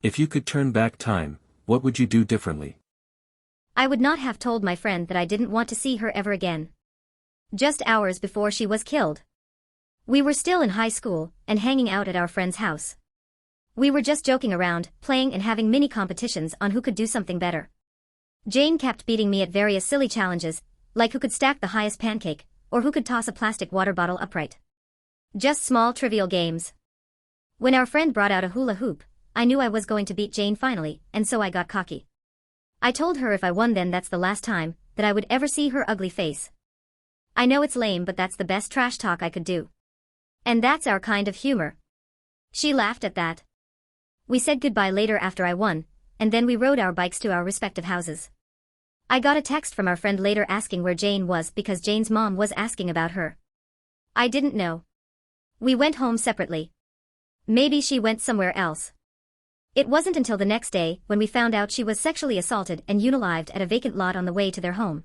If you could turn back time, what would you do differently? I would not have told my friend that I didn't want to see her ever again. Just hours before she was killed. We were still in high school, and hanging out at our friend's house. We were just joking around, playing and having mini competitions on who could do something better. Jane kept beating me at various silly challenges, like who could stack the highest pancake, or who could toss a plastic water bottle upright. Just small trivial games. When our friend brought out a hula hoop, I knew I was going to beat Jane finally, and so I got cocky. I told her if I won then that's the last time that I would ever see her ugly face. I know it's lame, but that's the best trash talk I could do. And that's our kind of humor. She laughed at that. We said goodbye later after I won, and then we rode our bikes to our respective houses. I got a text from our friend later asking where Jane was because Jane's mom was asking about her. I didn't know. We went home separately. Maybe she went somewhere else. It wasn't until the next day when we found out she was sexually assaulted and unalived at a vacant lot on the way to their home.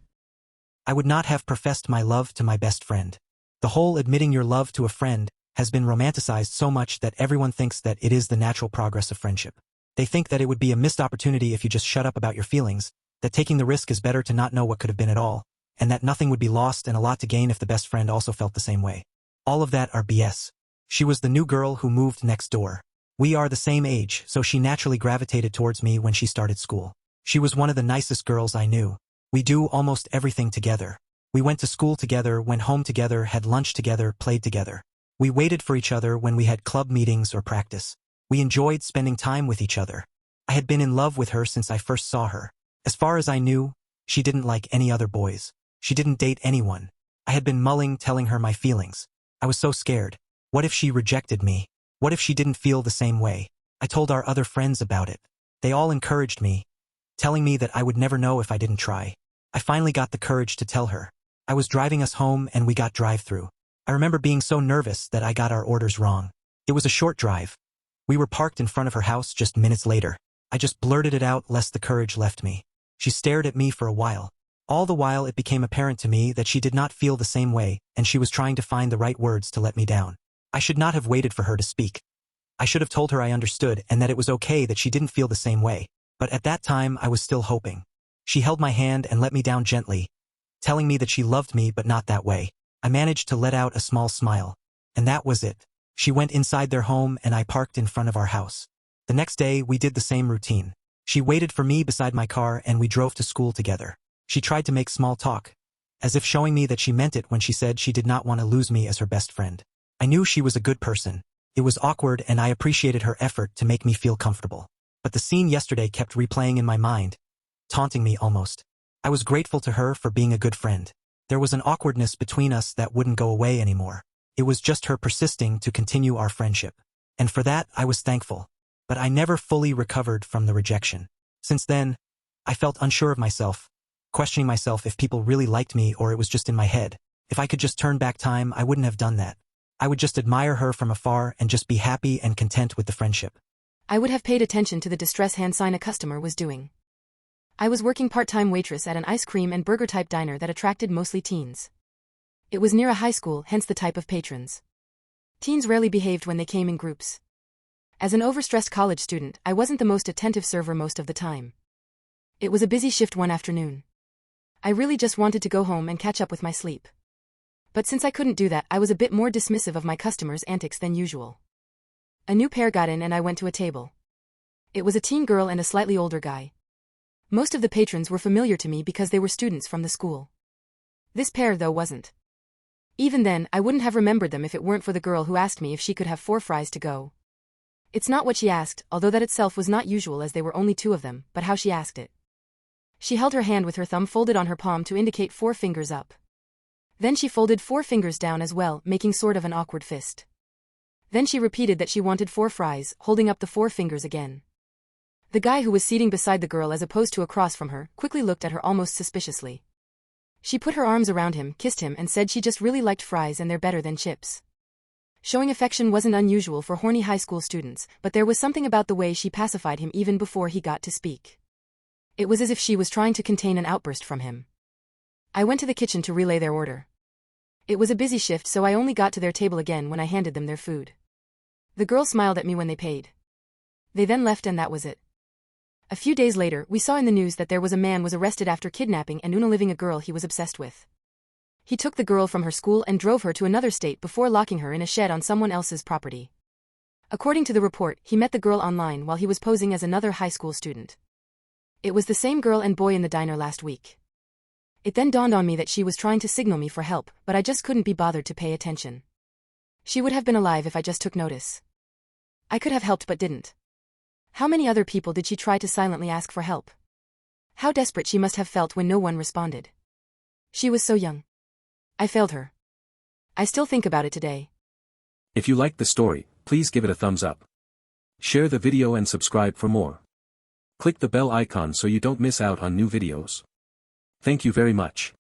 I would not have professed my love to my best friend. The whole admitting your love to a friend has been romanticized so much that everyone thinks that it is the natural progress of friendship. They think that it would be a missed opportunity if you just shut up about your feelings, that taking the risk is better to not know what could have been at all, and that nothing would be lost and a lot to gain if the best friend also felt the same way. All of that are BS. She was the new girl who moved next door. We are the same age, so she naturally gravitated towards me when she started school. She was one of the nicest girls I knew. We do almost everything together. We went to school together, went home together, had lunch together, played together. We waited for each other when we had club meetings or practice. We enjoyed spending time with each other. I had been in love with her since I first saw her. As far as I knew, she didn't like any other boys. She didn't date anyone. I had been mulling telling her my feelings. I was so scared. What if she rejected me? What if she didn't feel the same way? I told our other friends about it. They all encouraged me, telling me that I would never know if I didn't try. I finally got the courage to tell her. I was driving us home and we got drive-through. I remember being so nervous that I got our orders wrong. It was a short drive. We were parked in front of her house just minutes later. I just blurted it out lest the courage left me. She stared at me for a while. All the while it became apparent to me that she did not feel the same way and she was trying to find the right words to let me down. I should not have waited for her to speak. I should have told her I understood and that it was okay that she didn't feel the same way. But at that time I was still hoping. She held my hand and let me down gently, telling me that she loved me but not that way. I managed to let out a small smile. And that was it. She went inside their home and I parked in front of our house. The next day we did the same routine. She waited for me beside my car and we drove to school together. She tried to make small talk, as if showing me that she meant it when she said she did not want to lose me as her best friend. I knew she was a good person. It was awkward and I appreciated her effort to make me feel comfortable. But the scene yesterday kept replaying in my mind, taunting me almost. I was grateful to her for being a good friend. There was an awkwardness between us that wouldn't go away anymore. It was just her persisting to continue our friendship. And for that I was thankful. But I never fully recovered from the rejection. Since then, I felt unsure of myself, questioning myself if people really liked me or it was just in my head. If I could just turn back time, I wouldn't have done that. I would just admire her from afar and just be happy and content with the friendship. I would have paid attention to the distress hand sign a customer was doing. I was working part-time waitress at an ice cream and burger-type diner that attracted mostly teens. It was near a high school, hence the type of patrons. Teens rarely behaved when they came in groups. As an overstressed college student, I wasn't the most attentive server most of the time. It was a busy shift one afternoon. I really just wanted to go home and catch up with my sleep. But since I couldn't do that, I was a bit more dismissive of my customers' antics than usual. A new pair got in and I went to a table. It was a teen girl and a slightly older guy. Most of the patrons were familiar to me because they were students from the school. This pair, though, wasn't. Even then, I wouldn't have remembered them if it weren't for the girl who asked me if she could have 4 fries to go. It's not what she asked, although that itself was not usual as there were only 2 of them, but how she asked it. She held her hand with her thumb folded on her palm to indicate 4 fingers up. Then she folded 4 fingers down as well, making sort of an awkward fist. Then she repeated that she wanted 4 fries, holding up the 4 fingers again. The guy who was seating beside the girl as opposed to across from her, quickly looked at her almost suspiciously. She put her arms around him, kissed him and said she just really liked fries and they're better than chips. Showing affection wasn't unusual for horny high school students, but there was something about the way she pacified him even before he got to speak. It was as if she was trying to contain an outburst from him. I went to the kitchen to relay their order. It was a busy shift, so I only got to their table again when I handed them their food. The girl smiled at me when they paid. They then left and that was it. A few days later, we saw in the news that there was a man was arrested after kidnapping and unaliving a girl he was obsessed with. He took the girl from her school and drove her to another state before locking her in a shed on someone else's property. According to the report, he met the girl online while he was posing as another high school student. It was the same girl and boy in the diner last week. It then dawned on me that she was trying to signal me for help, but I just couldn't be bothered to pay attention. She would have been alive if I just took notice. I could have helped but didn't. How many other people did she try to silently ask for help? How desperate she must have felt when no one responded. She was so young. I failed her. I still think about it today. If you liked the story, please give it a thumbs up. Share the video and subscribe for more. Click the bell icon so you don't miss out on new videos. Thank you very much.